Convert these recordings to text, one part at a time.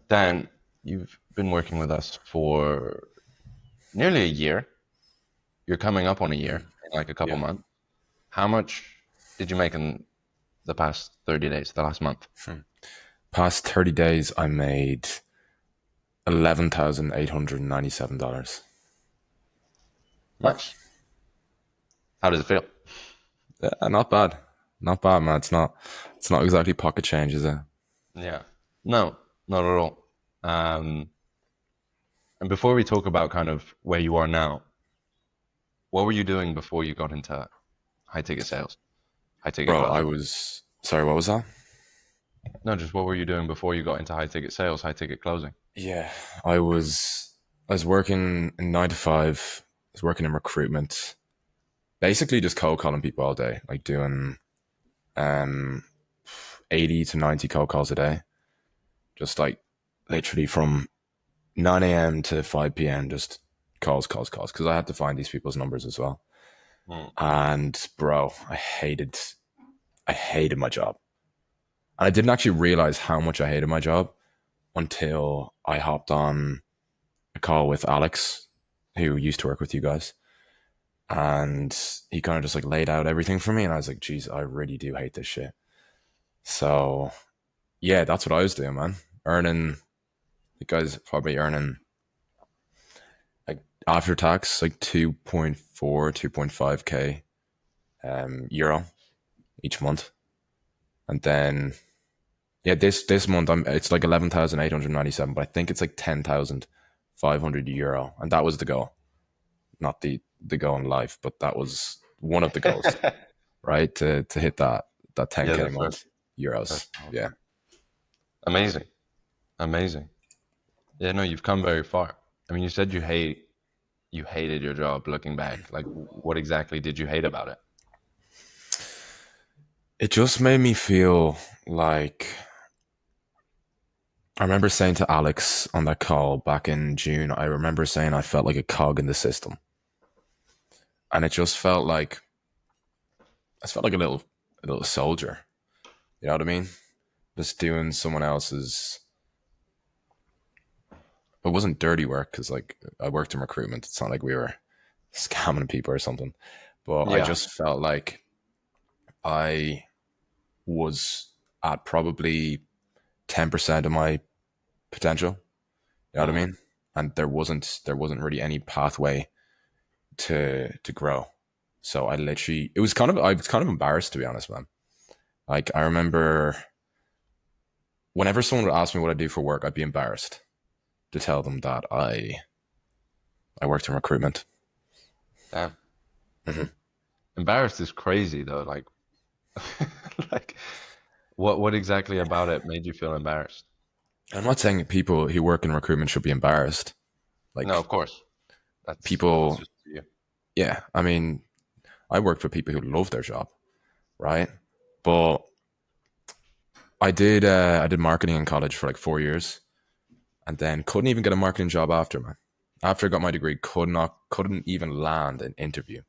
Dan, you've been working with us for nearly a year. You're coming up on a year in like a couple Yeah. months. How much did you make in the past 30 days, the last month? Past 30 days, I made $11,897. Nice. How does it feel? Not bad. Not bad, man. It's not exactly pocket change, is it? Yeah. No, not at all. Um, and before we talk about kind of where you are now, what were you doing before you got into high ticket sales, high ticket Bro, closing? sorry, what was that? No, just what were you doing before you got into high ticket sales, high ticket closing? Yeah, I was working in 9 to 5. I was working in recruitment. Basically just cold calling people all day, like doing um 80 to 90 cold calls a day. Just like literally from 9 a.m. to 5 p.m. just calls because I had to find these people's numbers as well. Hmm. And bro, I hated my job. And I didn't actually realize how much I hated my job until I hopped on a call with Alex, who used to work with you guys. And he kind of just like laid out everything for me. And I was like, geez, I really do hate this shit. So yeah, that's what I was doing, man. Earning, the guy's probably earning like after tax, like 2.4, 2.5K euro each month. And then yeah, this month it's like 11,897, but I think it's like 10,500 euro, and that was the goal, not the goal in life, but that was one of the goals, right? To hit that Yeah, 10K the a month first euros. one. Yeah, Amazing. Amazing. Yeah, no, you've come very far. I mean, you said you hated your job looking back. Like what exactly did you hate about it? it just made me feel like I remember saying to Alex on that call back in June. I remember saying I felt like a cog in the system, and it just felt like I just felt like a little soldier. You know what I mean? Just doing someone else's. It wasn't dirty work because like I worked in recruitment. It's not like we were scamming people or something. But I Yeah. just felt like I was at probably 10% of my potential. You know what I Hmm. mean? And there wasn't really any pathway to grow. So I was kind of embarrassed, to be honest, man. Like I remember whenever someone would ask me what I do for work, I'd be embarrassed to tell them that I worked in recruitment. Damn. Mhm. Embarrassed is crazy though. Like like what exactly about it made you feel embarrassed? I'm not saying people who work in recruitment should be embarrassed. No, Like of course. That's people, just you. yeah. I mean, I worked for people who love their job, right? But I did marketing in college for like 4 years, and then couldn't even get a marketing job after, man. After I got my degree, couldn't even land an interview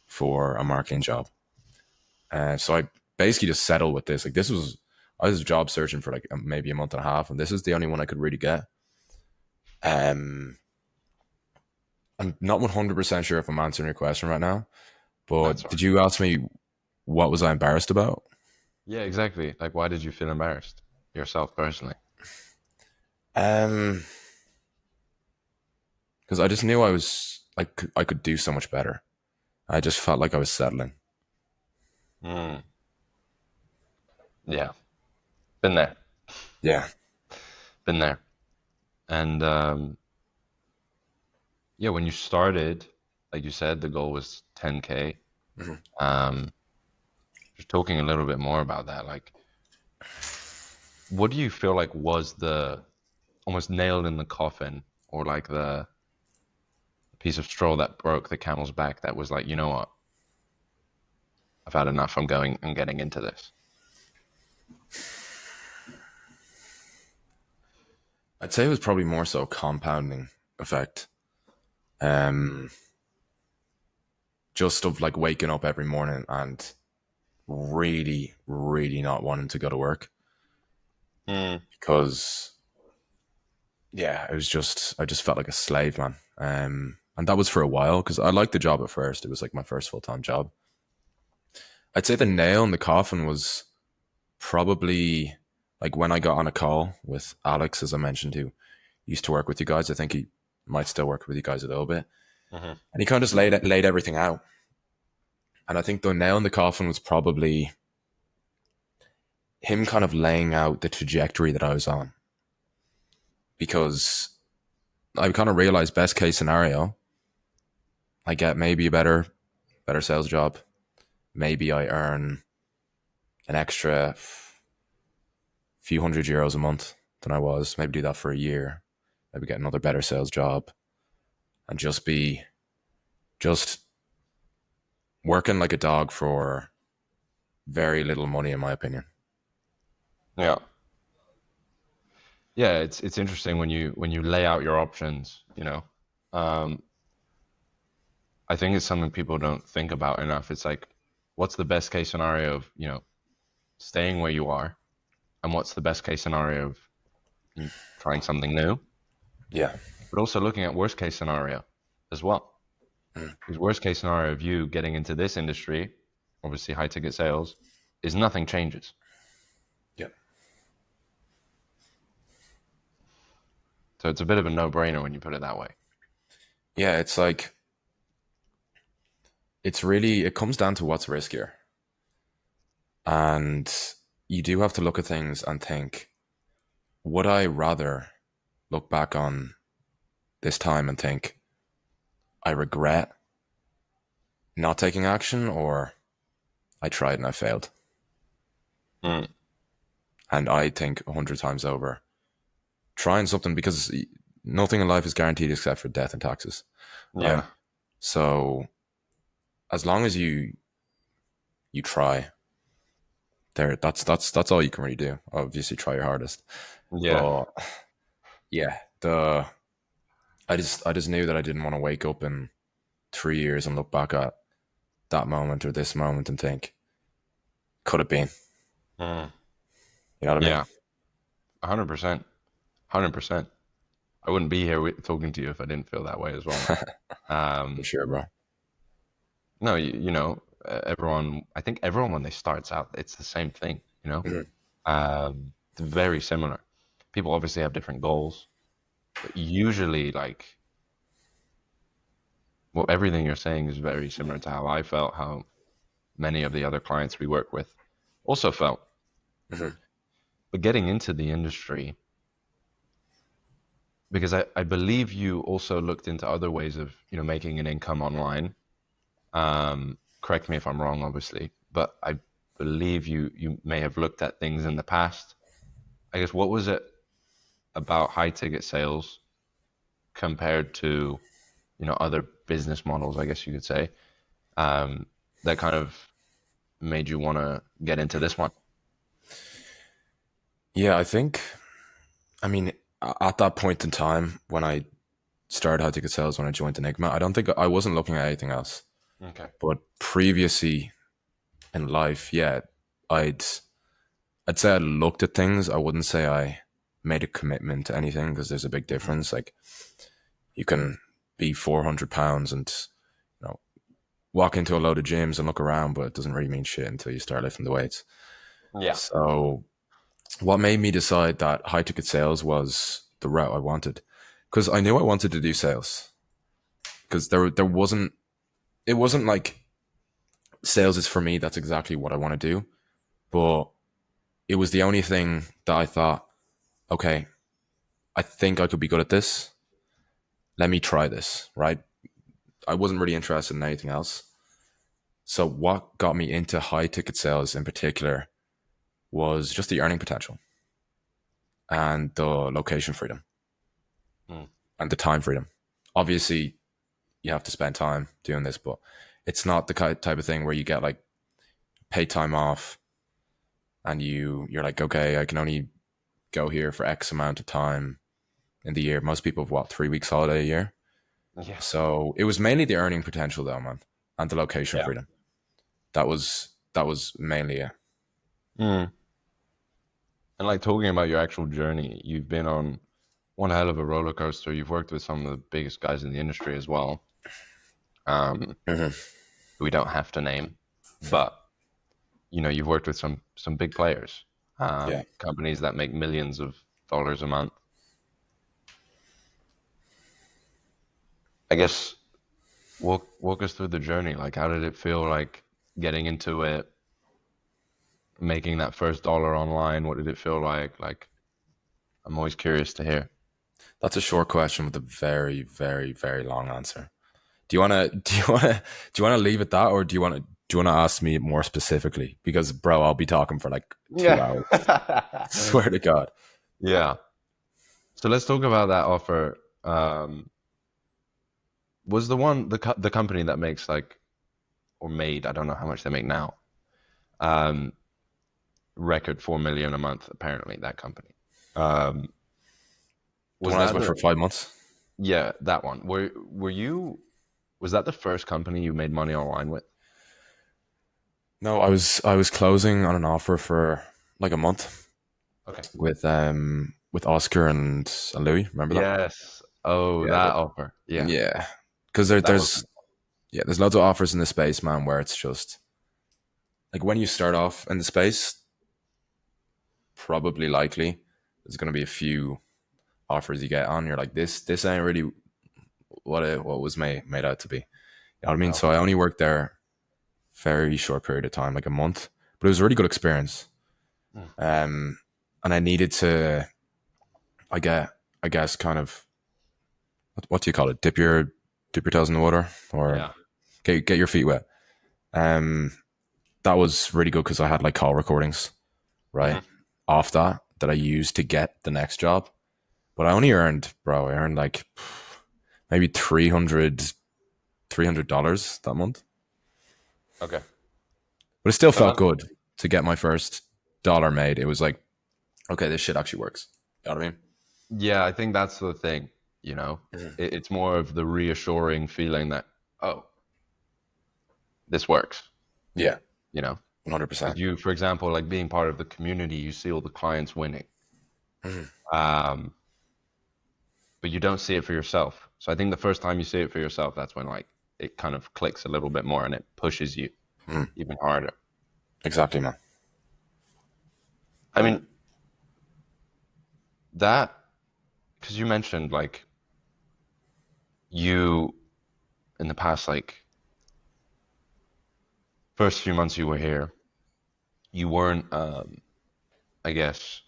for a marketing job. So I basically just settled with this. Like I was job searching for like maybe a month and a half, and this is the only one I could really get. Um, I'm not 100% sure if I'm answering your question right now, That's but all did right. you ask me what was I embarrassed about? Yeah, exactly. Like why did you feel embarrassed yourself personally? Um, because I just knew I could do so much better. I just felt like I was settling. Hmm. Yeah. Been there. Yeah. Been there. And yeah, when you started, like you said, the goal was 10K. Mhm. Um, just talking a little bit more about that, like, what do you feel like was the almost nailed in the coffin, or like the piece of straw that broke the camel's back that was like, you know what, I've had enough. I'm going and getting into this. I'd say it was probably more so compounding effect. Um, just of like waking up every morning and really, really not wanting to go to work Mm, because yeah, it was just I just felt like a slave, man. And that was for a while because I liked the job at first. It was like my first full time job. I'd say the nail in the coffin was probably like when I got on a call with Alex, as I mentioned, who used to work with you guys. I think he might still work with you guys a little bit, Hmm. and he kind of just laid everything out. And I think the nail in the coffin was probably him kind of laying out the trajectory that I was on, because I kind of realized best case scenario, I get maybe a better sales job. Maybe I earn an extra few €100 a month than I was. Maybe do that for a year. Maybe get another better sales job and just be just working like a dog for very little money, in my opinion. Yeah. Yeah, it's interesting when you lay out your options, you know. Um, I think it's something people don't think about enough. It's like, what's the best case scenario of, you know, staying where you are, and what's the best case scenario of you trying something new, Yeah. but also looking at worst case scenario as well. Mm. Because worst case scenario of you getting into this industry, obviously high ticket sales, is nothing changes. Yeah. So it's a bit of a no-brainer when you put it that way. Yeah. It's like, it's really, it comes down to what's riskier. And you do have to look at things and think, would I rather look back on this time and think, I regret not taking action, or I tried and I failed? Mm. And I think 100 times over, trying something, because nothing in life is guaranteed except for death and taxes, right? Yeah. So as long as you try, there, that's all you can really do. Obviously, try your hardest, Yeah. but yeah, I just knew that I didn't want to wake up in 3 years and look back at that moment or this moment and think, could have been. Mm. You know what I mean? Yeah. 100%. 100%. I wouldn't be here talking to you if I didn't feel that way as well, man. For Um, sure, bro. no, you know, everyone, I think everyone when they starts out, it's the same thing, you know? Mhm. It's very similar. People obviously have different goals, but usually, like, well, everything you're saying is very similar to how I felt, how many of the other clients we work with also felt. Mhm. But getting into the industry, because I believe you also looked into other ways of, you know, making an income online. Correct me if I'm wrong, obviously, but I believe you may have looked at things in the past. I guess what was it about high ticket sales compared to, you know, other business models, I guess you could say, um, that kind of made you want to get into this one? Yeah, I think. I mean, at that point in time when I started high ticket sales, when I joined Enigma, I don't think I wasn't looking at anything else. Okay. But previously in life, yeah, I'd I'd say I looked at things. I wouldn't say I made a commitment to anything, because there's a big Hmm. difference. Like, you can be 400 pounds and, you know, walk into a load of gyms and look around, but it doesn't really mean shit until you start lifting the weights. Yeah. So what made me decide that high ticket sales was the route I wanted, because I knew I wanted to do sales, because there wasn't, it wasn't like sales is for me, that's exactly what I want to do, but it was the only thing that I thought, okay, I think I could be good at this. Let me try this, right? I wasn't really interested in anything else. So what got me into high ticket sales in particular was just the earning potential and the location freedom Mm. and the time freedom. Obviously, you have to spend time doing this, but it's not the type of thing where you get like paid time off and you're like, okay, I can only go here for X amount of time in the year. Most people have, what, 3 weeks holiday a year. Yeah. So it was mainly the earning potential though, man, and the location Yeah. freedom. That was mainly it. Mm. And like talking about your actual journey, you've been on one hell of a roller coaster. You've worked with some of the biggest guys in the industry as well. Mhm. We don't have to name, but you've worked with some big players, Yeah, companies that make millions of dollars a month. I guess walk us through the journey. Like, how did it feel like getting into it, making that first dollar online? What did it feel like? Like, I'm always curious to hear. that's a short question with a very, very, very long answer. Do you want to? Do you want to? Do you want to leave it that, or do you want to? Do you want to ask me more specifically? Because, bro, I'll be talking for like two Yeah. hours. Swear to God. Yeah. So let's talk about that offer. Was the one the company that makes like or made, I don't know how much they make now, um, record 4 million a month, apparently, that company. Um, The was one I was that with the for 5 months. yeah, that one. Were you was that the first company you made money online with? No, I was closing on an offer for like a month Okay. with Oscar and Louis. Remember that? Yes. Oh, Yeah, that offer. Yeah. yeah. Because That was there's loads of offers in the space, man, where it's just like when you start off in the space, probably likely there's gonna be a few offers you get on. You're like, this ain't really what was made out to be. You know what I mean? no. So I only worked there very short period of time, like a month, but it was a really good experience. Mm. Um, and I needed to, I guess, kind of what do you call it? Dip your toes in the water, or Yeah. get your feet wet. Um, that was really good because I had like call recordings, right, Hmm. off that I used to get the next job. But I only earned, bro, I earned like maybe $300 that month. Okay. But it still So felt good to get my first dollar made. It was like, okay, this shit actually works. You know what I mean? yeah, I think that's the thing, you know. Mhm. It's more of the reassuring feeling that, oh, this works, Yeah, you know. Because 100%. you, for example, like being part of the community, you see all the clients winning. Mhm. Um, but you don't see it for yourself. So I think the first time you see it for yourself, that's when like it kind of clicks a little bit more and it pushes you Mhm. even harder. Exactly, man. I mean, that because you mentioned like you in the past like first few months you were here, you weren't I guess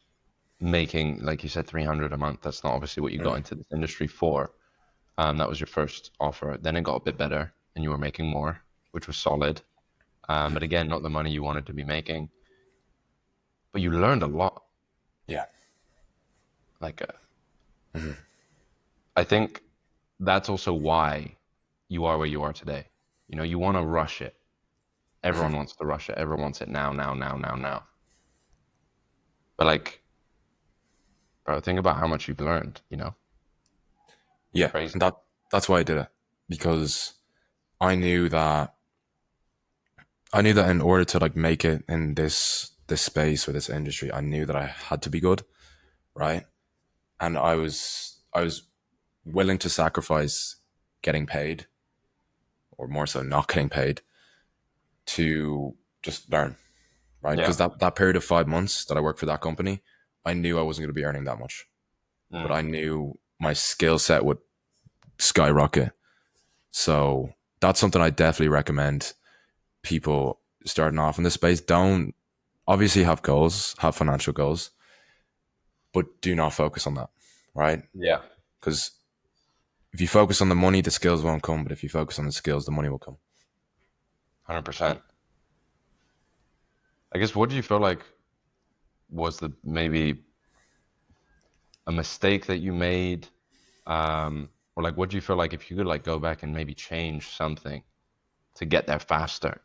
making like you said 300 a month. That's not obviously what you got Mhm. into this industry for. That was your first offer. Then it got a bit better and you were making more, which was solid. But again, not the money you wanted to be making. But you learned a lot. Yeah. Like, Mhm. I think that's also why you are where you are today. You want to rush it. Mhm. Everyone wants to rush it. Everyone wants it now, now, now, now, now. But like, bro, think about how much you've learned. It's Yeah, crazy. and that's why I did it because I knew that in order to like make it in this space or this industry, I knew that I had to be good, right? And I was willing to sacrifice getting paid, or more so not getting paid, to just learn, right? Yeah. Because that period of 5 months that I worked for that company, I knew I wasn't going to be earning that much, but Mm. I knew my skill set would skyrocket. So that's something I definitely recommend people starting off in this space. Don't obviously have goals, have financial goals, but do not focus on that, right? Yeah. Because if you focus on the money, the skills won't come. But if you focus on the skills, the money will come. 100%. I guess what do you feel like was the maybe a mistake that you made? Or like what do you feel like if you could like go back and maybe change something to get there faster,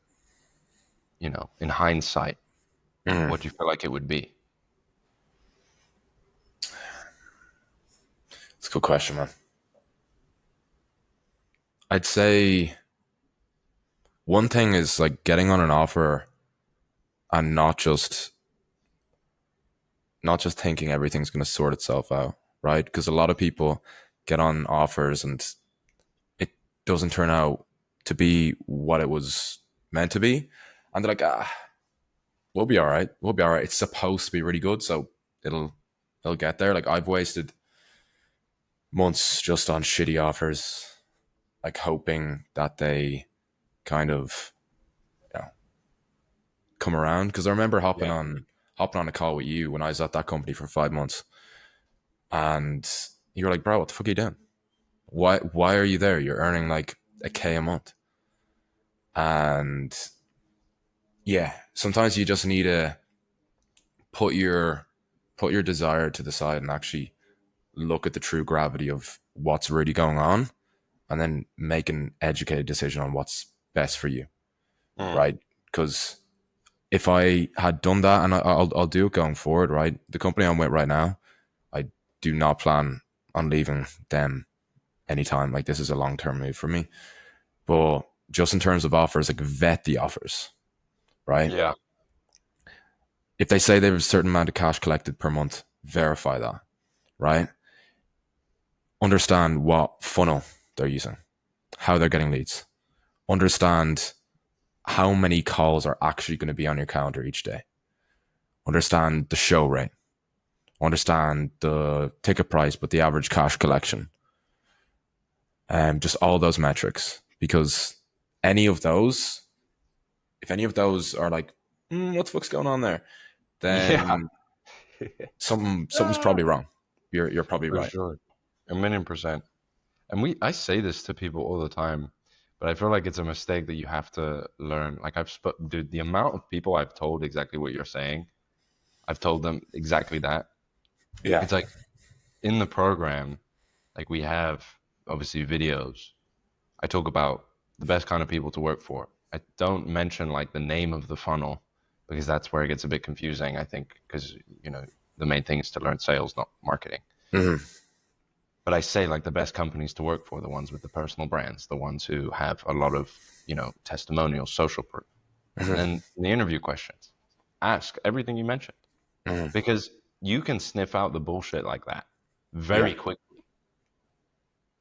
in hindsight, Mm, what do you feel like it would be? it's a good question, man. I'd say one thing is like getting on an offer and not just thinking everything's going to sort itself out. right? Because a lot of people get on offers and it doesn't turn out to be what it was meant to be. And they're like, we'll be all right. We'll be all right. It's supposed to be really good. So it'll, it'll get there. Like I've wasted months just on shitty offers, like hoping that they kind of, you know, come around. Because I remember Yeah. hopping on a call with you when I was at that company for 5 months, and you were like, "Bro, what the fuck are you doing? Why are you there? You're earning like a K a month." And yeah, sometimes you just need to put your put your desire to the side and actually look at the true gravity of what's really going on, and then make an educated decision on what's best for you, Mm. right? Because if I had done that, and I'll do it going forward, right? The company I'm with right now, I do not plan on leaving them anytime. Like this is a long term move for me. But just in terms of offers, like vet the offers, right? Yeah. If they say they have a certain amount of cash collected per month, verify that, right? Understand what funnel they're using, how they're getting leads, understand how many calls are actually going to be on your calendar each day, understand the show rate, understand the ticket price, but the average cash collection, and just all those metrics. Because any of those, if any of those are like, what the fuck's going on there? Yeah. Then something's probably wrong. You're probably For right. sure. 1,000,000%. And I say this to people all the time, but I feel like it's a mistake that you have to learn. Like dude, the amount of people I've told exactly what you're saying, I've told them exactly that. Yeah. It's like in the program, like we have obviously videos. I talk about the best kind of people to work for. I don't mention like the name of the funnel because that's where it gets a bit confusing, I think, because the main thing is to learn sales, not marketing. Hmm. But I say like the best companies to work for, the ones with the personal brands, the ones who have a lot of, testimonials, social proof. And Hmm. then the interview questions, ask everything you mentioned Hmm. because you can sniff out the bullshit like that Yeah. very quickly.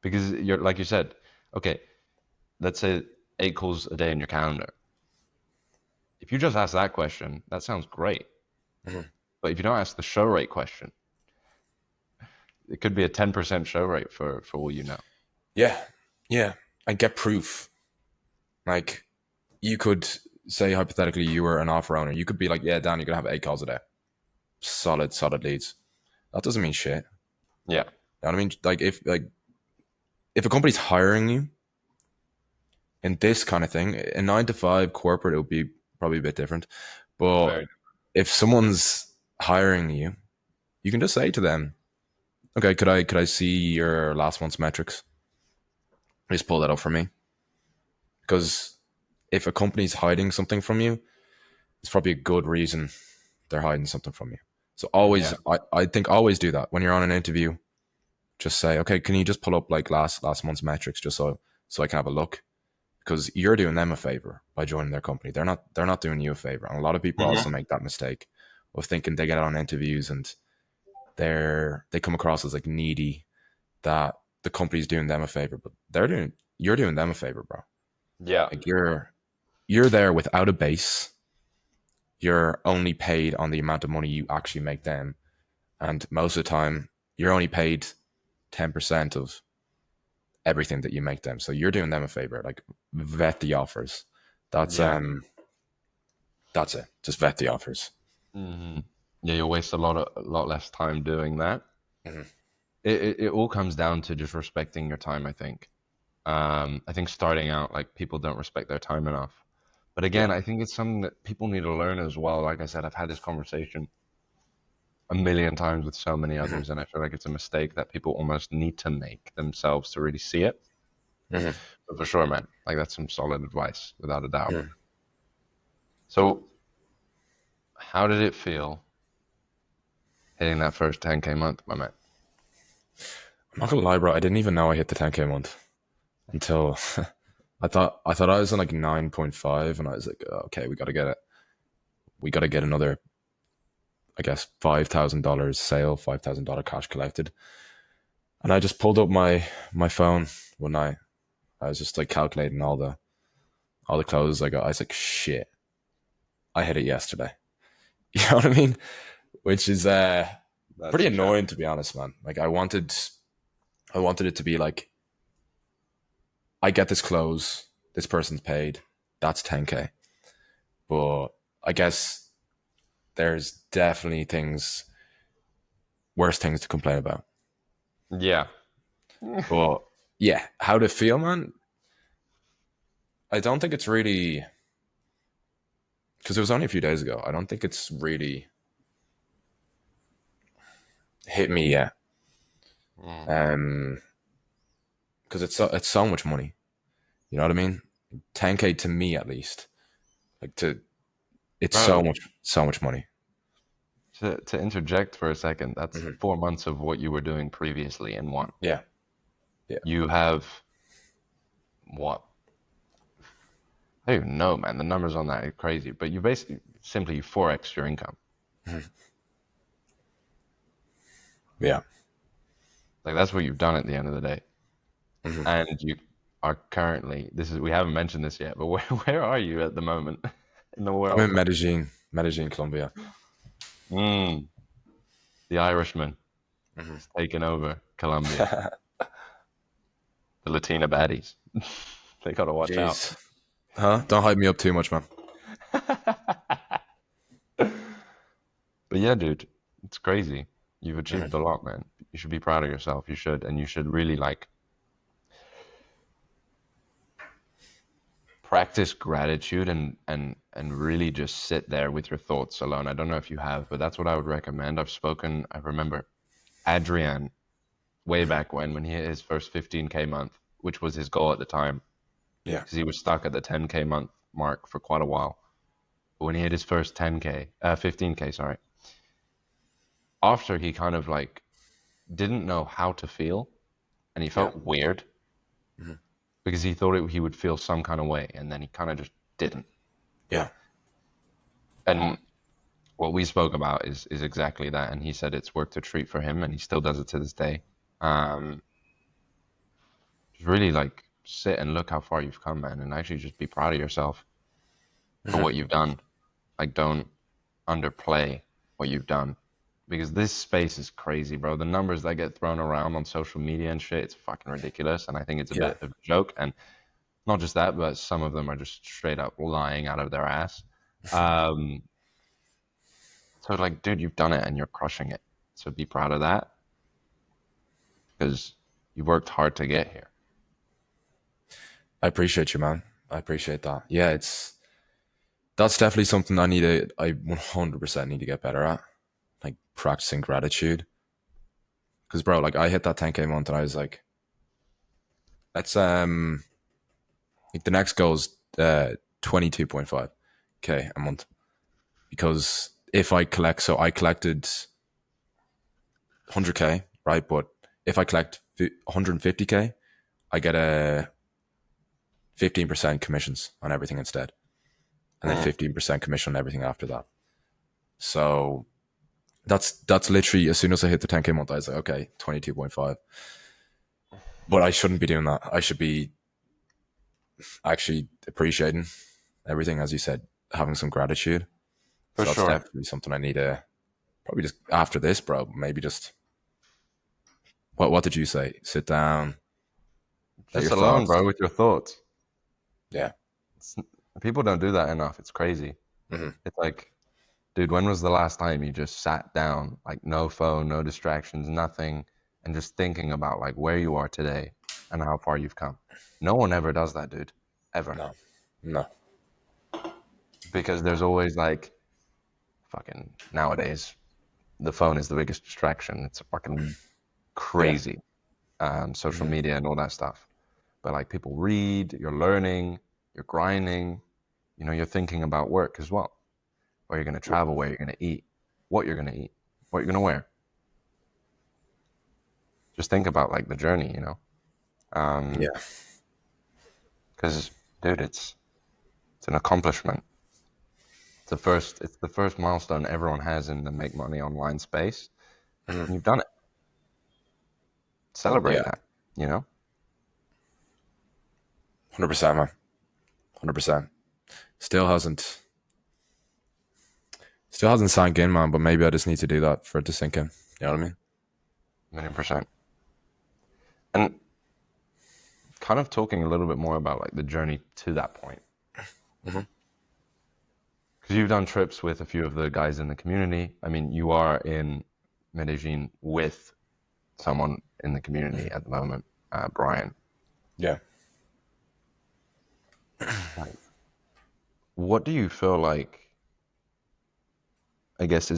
Because you're, like you said, okay, let's say 8 calls a day in your calendar. If you just ask that question, that sounds great. Hmm. But if you don't ask the show rate question, it could be a 10% show rate for all you know. Yeah. Yeah. And get proof. Like you could say hypothetically you were an offer owner. You could be like, yeah, Dan, you're gonna have 8 calls a day. Solid leads. That doesn't mean shit. Yeah. You know what I mean? Like if a company's hiring you in this kind of thing, a 9 to 5 corporate, it would be probably a bit different. But Very. if someone's hiring you, you can just say to them, okay, could I see your last month's metrics? Please pull that up for me. Because if a company's hiding something from you, it's probably a good reason they're hiding something from you. So Yeah. I think always do that when you're on an interview. Just say, okay, can you just pull up like last month's metrics just so I can have a look? Because you're doing them a favor by joining their company. They're not doing you a favor. And a lot of people also Hmm. make that mistake of thinking they get on interviews and they come across as like needy, that the company's doing them a favor, but you're doing them a favor, bro. Yeah. Like you're there without a base. You're only paid on the amount of money you actually make them, and most of the time you're only paid 10% of everything that you make them. So you're doing them a favor. Like vet the offers. That's Yeah. that's it. Just vet the offers. Hmm. Yeah, you'll waste a lot less time doing that. Mhm. It all comes down to just respecting your time, I think. I think starting out, like people don't respect their time enough. But Yeah. again, I think it's something that people need to learn as well. Like I said, I've had this conversation 1,000,000 times with so many Mhm. others, and I feel like it's a mistake that people almost need to make themselves to really see it. Mhm. But for sure, man, like that's some solid advice, without a doubt. Mhm. So, how did it feel hitting that first 10K month, my man? I'm not gonna lie, bro. I didn't even know I hit the 10K month until I thought I was on like 9.5, and I was like, "Oh, okay, we got to get it. We got to get another, I guess, $5,000 sale, $5,000 cash collected." And I just pulled up my phone one night. I was just like calculating all the clothes I got. I was like, shit, I hit it yesterday. You know what I mean? Which is That's pretty a trap. annoying, to be honest, man. Like I wanted it to be like, I get this clothes, this person's paid, that's 10K. But I guess there's definitely worse things to complain about. Yeah. But yeah, how to feel, man? I don't think it's really, because it was only a few days ago. I don't think it's really hit me yet. Mm. Um, because it's so much money. You know what I mean? 10K to me at least. Like to it's Bro, so much money. to interject for a second, that's Hmm. 4 months of what you were doing previously in one. Yeah, yeah. You have what? I don't even know, man. The numbers on that are crazy, but you basically simply 4x your income. Mhm. Yeah. Like that's what you've done at the end of the day. Hmm. And you are currently, this is, we haven't mentioned this yet, but where are you at the moment in the I'm in world? Medellin, Colombia. Mm, the Irishman Hmm. has taken over Colombia. The Latina baddies. They gotta watch out. Jeez. Huh? Don't hype me up too much, man. But yeah, dude, it's crazy. You've Hmm. achieved a lot, man. You should be proud of yourself. You should, and you should really like practice gratitude and really just sit there with your thoughts alone. I don't know if you have, but that's what I would recommend. I remember Adrian way back when he hit his first 15K month, which was his goal at the time, Yeah. because he was stuck at the 10K month mark for quite a while. But when he hit his first 15K, sorry, after he kind of like didn't know how to feel and he Yeah. felt weird Hmm. because he thought he would feel some kind of way and then he kind of just didn't. Yeah. And what we spoke about is exactly that. And he said it's worked a treat for him and he still does it to this day. Um, just really like sit and look how far you've come, man, and actually just be proud of yourself for Hmm. what you've done. Like, don't underplay what you've done because this space is crazy, bro. The numbers that get thrown around on social media and shit, it's fucking ridiculous. And I think it's a Yeah. bit of a joke. And not just that, but some of them are just straight up lying out of their ass. Um, so, like, dude, you've done it and you're crushing it. So be proud of that because you worked hard to get here. I appreciate you, man. I appreciate that. Yeah, that's definitely something I 100% need to get better at. Like practicing gratitude. Because bro, like I hit that 10K month and I was like, let's like the next goal is 22.5K a month. Because if I collect, so I collected 100K, right? But if I collect 150K, I get a 15% commissions on everything instead, and then Mm. 15% commission on everything after that. So that's literally as soon as I hit the 10K month, I was like, okay, 22.5. But I shouldn't be doing that. I should be actually appreciating everything, as you said, having some gratitude. For So that's sure. definitely something I need to probably just after this, bro. Maybe just what did you say? Sit down, let Just your alone, bro, thoughts. with your thoughts. Yeah. It's, people don't do that enough. It's crazy. Hmm. It's like, dude, when was the last time you just sat down, like no phone, no distractions, nothing, and just thinking about like where you are today and how far you've come? No one ever does that, dude. Ever. No. No. Because there's always like fucking nowadays, the phone is the biggest distraction. It's fucking Yeah. crazy. Social Hmm. media and all that stuff. But like people read, you're learning, you're grinding, you're thinking about work as well. Where you're going to travel, where you're going to eat, what you're going to eat, what you're going to wear. Just think about like the journey. Um, Yeah. because dude, it's an accomplishment. It's the first milestone everyone has in the make money online space, Hmm. and you've done it. Celebrate Yeah, that, you know? 100%, man. 100%. Still hasn't still hasn't sank in, man. But maybe I just need to do that for it to sink in. You know what I mean? Million percent. And kind of talking a little bit more about like the journey to that point. Hmm. Because you've done trips with a few of the guys in the community. I mean, you are in Medellin with someone in the community at the moment, Brian. Yeah. Like, what do you feel like, I guess,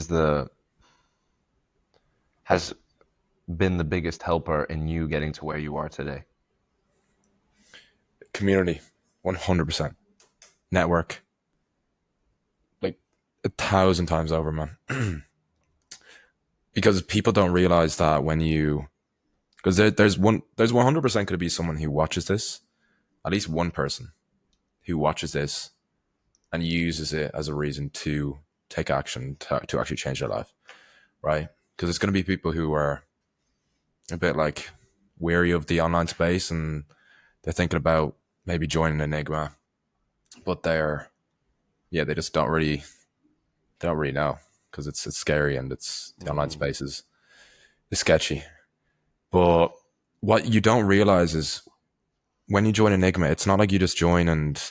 has been the biggest helper in you getting to where you are today? Community, 100%. Network, like 1,000 times over, man. Because people don't realize that when you, because there's 100% could be someone who watches this, at least one person who watches this and uses it as a reason to take action to actually change their life, right? Because it's going to be people who are a bit like weary of the online space and they're thinking about maybe joining Enigma, but they just they don't really know because it's scary and it's the online Mm, space is sketchy. But what you don't realize is when you join Enigma, it's not like you just join and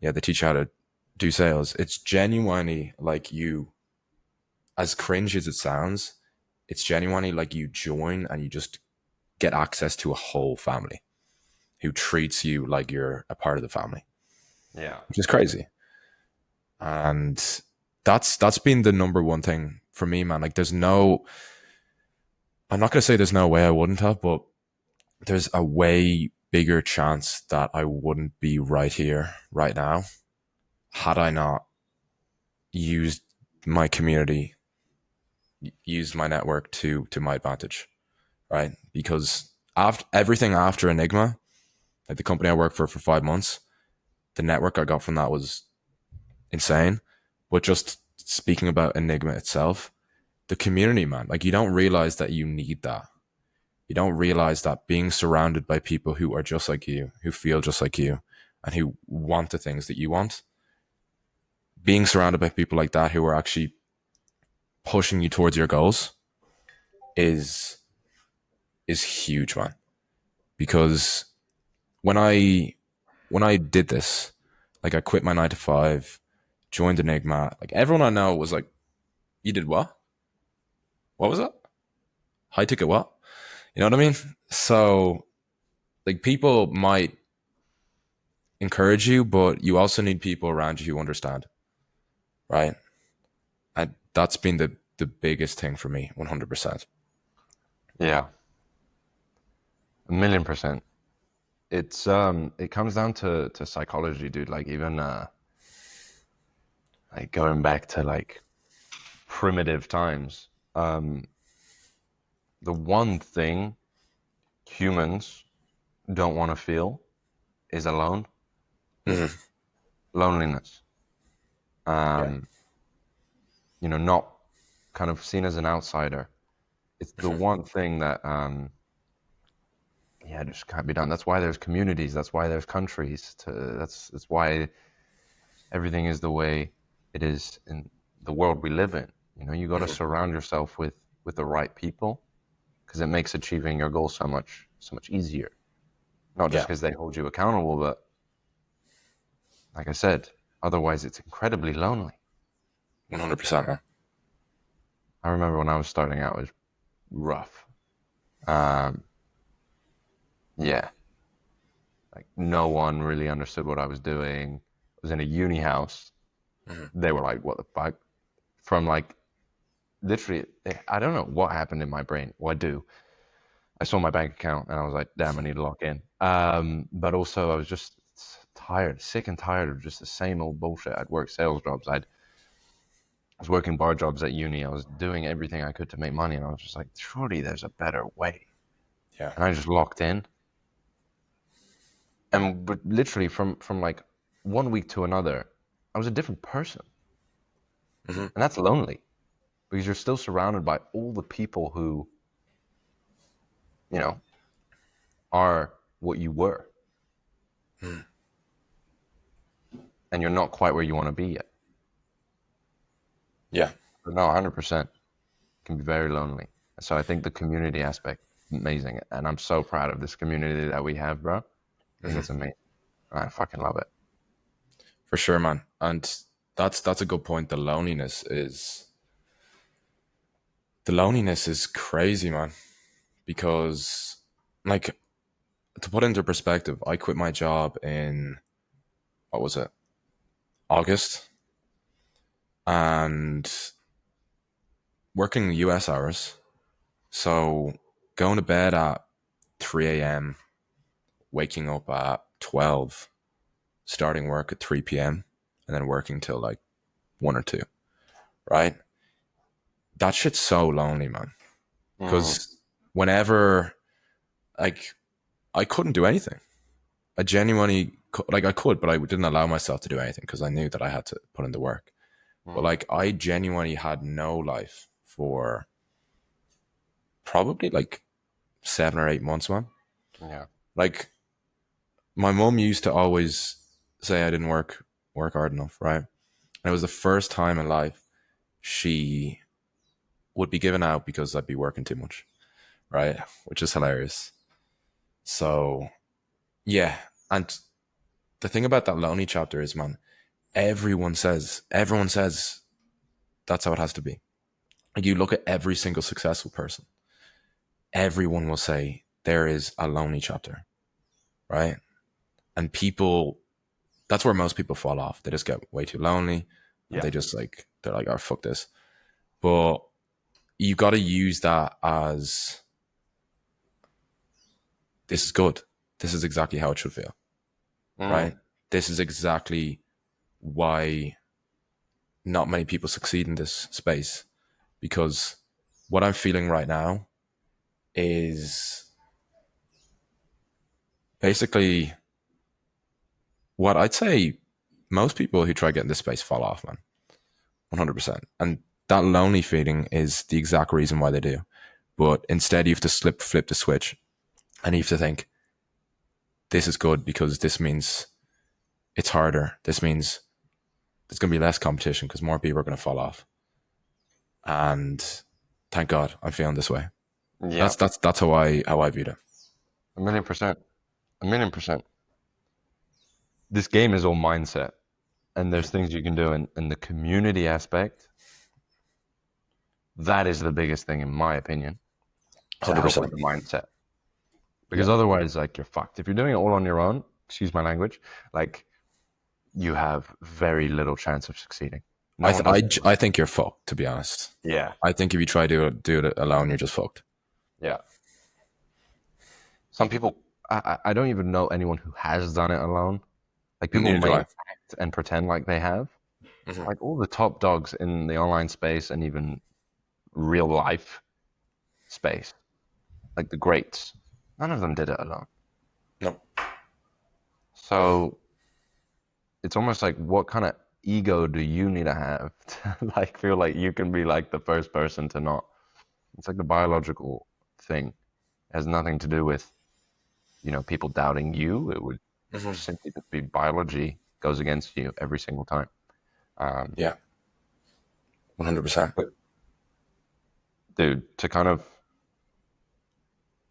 they teach you how to do sales. It's genuinely like you, as cringe as it sounds, it's genuinely like you join and you just get access to a whole family who treats you like you're a part of the family, yeah. which is crazy. And that's been the number one thing for me, man. Like I'm not gonna say there's no way I wouldn't have, but there's a way bigger chance that I wouldn't be right here right now had I not used my community, used my network to my advantage, right? Because after everything after Enigma, like the company I worked for 5 months, the network I got from that was insane. But just speaking about Enigma itself, the community, man, like you don't realize that you need that. You don't realize that being surrounded by people who are just like you, who feel just like you, and who want the things that you want, being surrounded by people like that who are actually pushing you towards your goals is is huge, man. Because when I when I did this, like I quit my 9 to 5, joined Enigma, like everyone I know was like, "You did what? What was that? High ticket what?" You know what I mean? So like people might encourage you, but you also need people around you who understand, right? And that's been the biggest thing for me, 100%. Yeah. 1,000,000%. It comes down to psychology, dude. Like even like going back to like primitive times. The one thing humans don't want to feel is alone, Hmm. loneliness. Yeah. Um, not kind of seen as an outsider. It's the Hmm. one thing that yeah, just can't be done. That's why there's communities. That's why there's countries. That's why everything is the way it is in the world we live in. You got to Hmm. surround yourself with the right people because it makes achieving your goal so much easier. Not just Yeah. because they hold you accountable, but like I said, otherwise it's incredibly lonely. 100%, man. I remember when I was starting out, it was rough. Um, yeah, like no one really understood what I was doing. I was in a uni house. Hmm. They were like, "What the fuck?" From like literally, I don't know what happened in my brain. Well, I do. I saw my bank account and I was like, "Damn, I need to lock in." But also, I was just tired, sick and tired of just the same old bullshit. I'd worked sales jobs. I was working bar jobs at uni. I was doing everything I could to make money, and I was just like, surely there's a better way. Yeah. And I just locked in, and but literally from like one week to another, I was a different person, Hmm. and that's lonely because you're still surrounded by all the people who you know, are what you were, Mm. and you're not quite where you want to be yet. Yeah, But no, 100% can be very lonely. So I think the community aspect amazing, and I'm so proud of this community that we have, bro. I think it's amazing. I fucking love it. for sure, man. And that's a good point. The loneliness is crazy, man. Because, like, to put into perspective, I quit my job in, what was it, August, and working US hours. So going to bed at 3 a.m., waking up at 12, starting work at 3 p.m., and then working till like 1 or 2, right? That shit's so lonely, man. Mm, Because whenever, like, I couldn't do anything. I genuinely, like, I could, but I didn't allow myself to do anything because I knew that I had to put in the work. But, mm, like, I genuinely had no life for probably like 7 or 8 months, man. yeah. Like, my mom used to always say I didn't work hard enough, right? And it was the first time in life she would be given out because I'd be working too much, right? Which is hilarious. So yeah, and the thing about that lonely chapter is, man, everyone says that's how it has to be. Like, you look at every single successful person, everyone will say there is a lonely chapter, right? And people, that's where most people fall off. They just get way too lonely, and Yeah. they're like, oh, fuck this. But you got to use that as, this is good. This is exactly how it should feel, Mm, right? This is exactly why not many people succeed in this space, because what I'm feeling right now is basically what I'd say most people who try to get in this space fall off, man. 100%. And that lonely feeling is the exact reason why they do. But instead, you have to flip the switch, and you have to think, this is good because this means it's harder. This means there's going to be less competition because more people are going to fall off. And thank God I'm feeling this way. yeah. That's how I viewed it. 1,000,000%. 1,000,000%. This game is all mindset, and there's things you can do, and the community aspect, that is the biggest thing, in my opinion, to help with 100%. the mindset. Because Yeah. otherwise, like, you're fucked. If you're doing it all on your own, excuse my language, like, you have very little chance of succeeding. No one does it. I think you're fucked, to be honest. Yeah. I think if you try to do it alone, you're just fucked. Yeah. Some people, I don't even know anyone who has done it alone. Like, people Neither do may I. act and pretend like they have. Hmm. Like, all the top dogs in the online space and even real life space, like the greats, none of them did it alone. No. So it's almost like, what kind of ego do you need to have to like feel like you can be like the first person to not? It's like the biological thing. It has nothing to do with, people doubting you. It would Hmm. simply just be biology goes against you every single time. Um, Yeah. 100%. but dude, to kind of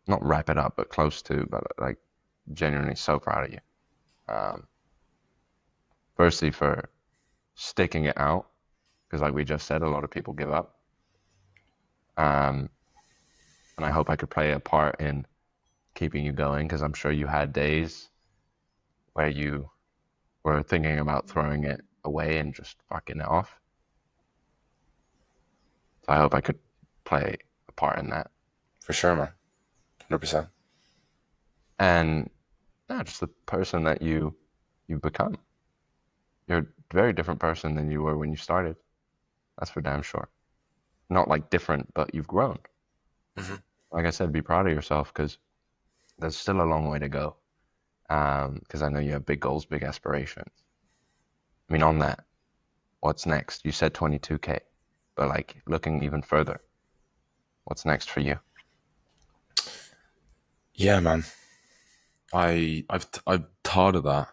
not wrap it up, but close to, but like genuinely so proud of you. Um, Firstly, for sticking it out, because like we just said, a lot of people give up. Um, and I hope I could play a part in keeping you going, because I'm sure you had days where you were thinking about throwing it away and just fucking it off. So I hope I could play a part in that. For sure, man. 100%. And yeah, just the person that you've become. You're a very different person than you were when you started. That's for damn sure. Not like different, but you've grown. Hmm. Like I said, be proud of yourself, because there's still a long way to go. Because I know you have big goals, big aspirations. I mean, on that, what's next? You said 22K, but like looking even further, what's next for you? Yeah, man. I've thought of that,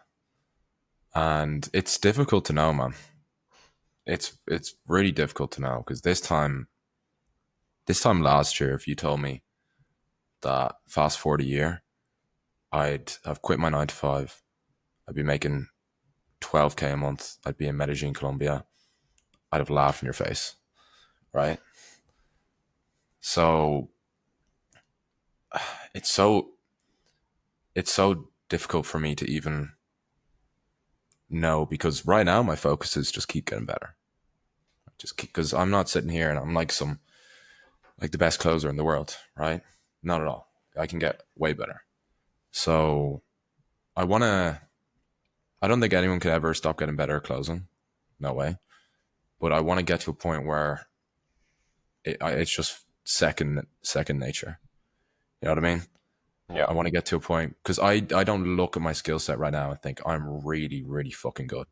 and it's difficult to know, man. It's really difficult to know because this time last year, if you told me that fast forward a year, I'd have quit my 9 to 5, I'd be making 12K a month, I'd be in Medellin, Colombia, I'd have laughed in your face, right? So it's so it's so difficult for me to even know because right now my focus is just keep getting better. Just because I'm not sitting here and I'm like the best closer in the world, right? Not at all. I can get way better. So I want to. I don't think anyone could ever stop getting better at closing. No way. But I want to get to a point where it's just second nature. You know what I mean? Yeah. I want to get to a point because I don't look at my skill set right now and think I'm really really fucking good.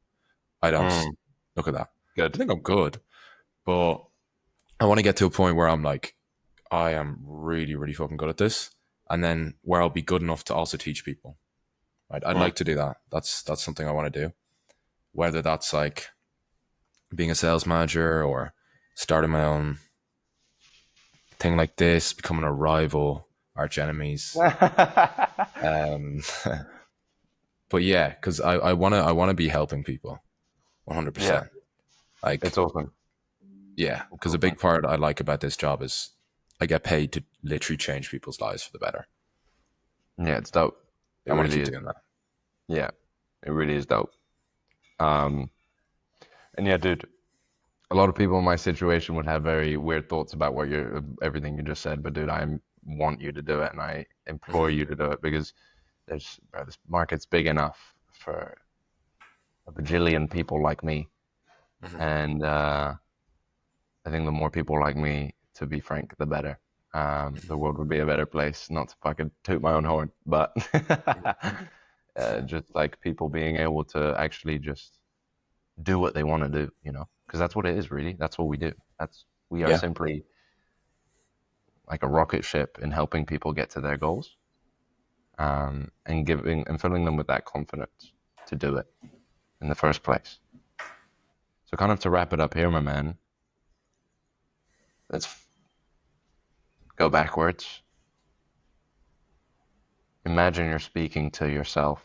I don't Mm, look at that. I good. think I'm good, but I want to get to a point where I'm like I am really really fucking good at this, and then where I'll be good enough to also teach people. Right? I'd Mm. like to do that. That's something I want to do. Whether that's like being a sales manager or starting my own thing like this, becoming a rival, arch enemies. Um, but yeah, because I wanna be helping people 100%. Yeah, Like it's awesome. yeah, It's because a awesome. big part I like about this job is I get paid to literally change people's lives for the better. Yeah, it's dope. It I want to really keep is. doing that. Yeah, it really is dope. Um, and yeah, dude, a lot of people in my situation would have very weird thoughts about what you everything you just said, but dude, I want you to do it, and I implore Hmm. you to do it because this market's big enough for a bajillion people like me, Hmm. and I think the more people like me, to be frank, the better. The world would be a better place. Not to fucking toot my own horn, but just like people being able to actually just do what they want to do, you know, because that's what it is, really. That's what we do. We are Yeah, simply like a rocket ship in helping people get to their goals, and giving and filling them with that confidence to do it in the first place. So, kind of to wrap it up here, my man, let's go backwards. Imagine you're speaking to yourself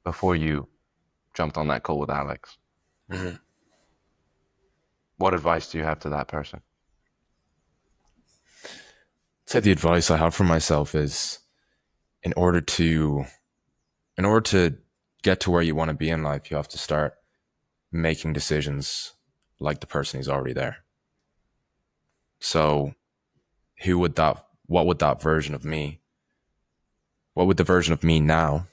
before you jumped on that call with Alex. hmm. What advice do you have to that person? So the advice I have for myself is in order to in order to get to where you want to be in life, you have to start making decisions like the person who's already there. So what would that version of me, what would the version of me now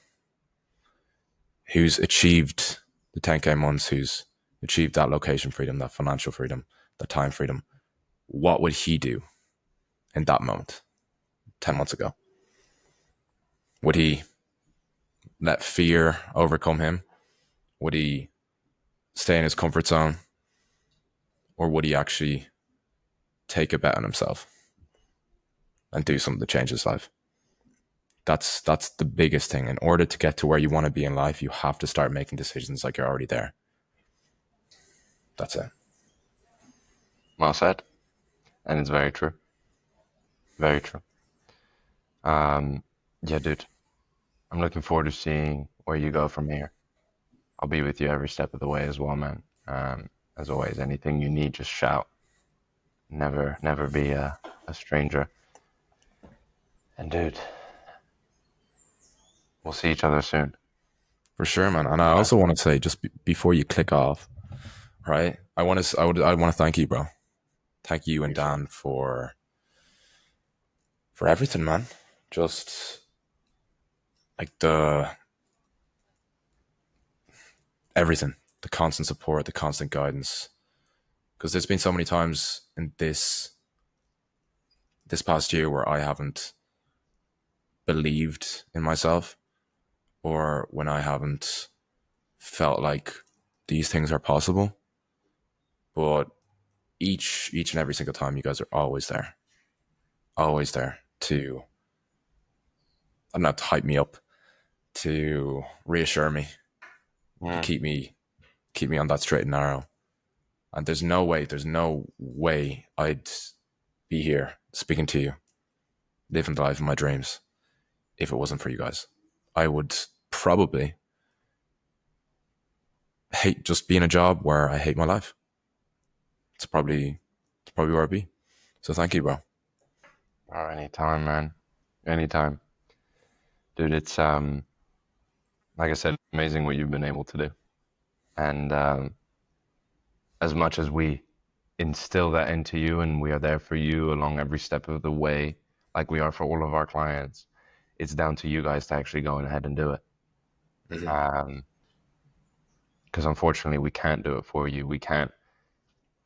who's achieved the 10K months, who's achieved that location freedom, that financial freedom, that time freedom, what would he do in that moment 10 months ago? Would he let fear overcome him? Would he stay in his comfort zone? Or would he actually take a bet on himself and do something to change his life? That's the biggest thing. In order to get to where you want to be in life, you have to start making decisions like you're already there. That's it. Well said. And it's very true. Very true. Um, yeah, dude, I'm looking forward to seeing where you go from here. I'll be with you every step of the way as well, man. As always, anything you need, just shout. Never be a stranger. And dude, we'll see each other soon. For sure, man. And I also want to say, just before you click off, right? I want to thank you, bro. Thank you and Dan for everything, man. Just like the everything, the constant support, the constant guidance. Because there's been so many times in this past year where I haven't believed in myself, or when I haven't felt like these things are possible. But each and every single time, you guys are always there to don't know, to hype me up, to reassure me, to Mm. keep me on that straight and narrow. And there's no way I'd be here speaking to you, living the life of my dreams, if it wasn't for you guys. I would probably hate just being a job where I hate my life. It's probably where I'd be. So thank you, bro. Oh, anytime, man. Anytime. Dude, it's like I said, amazing what you've been able to do. And as much as we instill that into you and we are there for you along every step of the way, like we are for all of our clients, it's down to you guys to actually go ahead and do it. Mhm. Um, because unfortunately we can't do it for you. We can't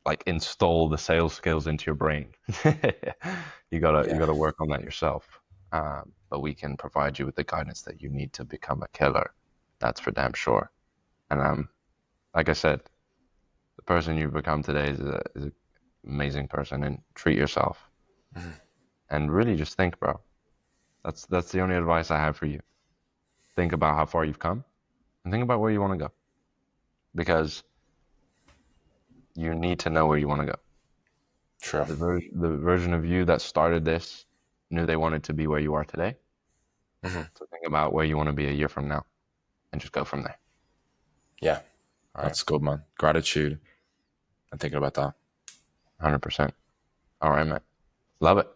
like install the sales skills into your brain. You Yeah. gotta work on that yourself. But we can provide you with the guidance that you need to become a killer. That's for damn sure. And like I said, the person you've become today is an amazing person. And treat yourself. Mhm. And really just think, bro. That's the only advice I have for you. Think about how far you've come, and think about where you want to go. Because you need to know where you want to go. True. The version of you that started this knew they wanted to be where you are today. Mhm. So think about where you want to be a year from now and just go from there. Yeah. All right. That's good, man. Gratitude and thinking about that. 100%. All right, man. Love it.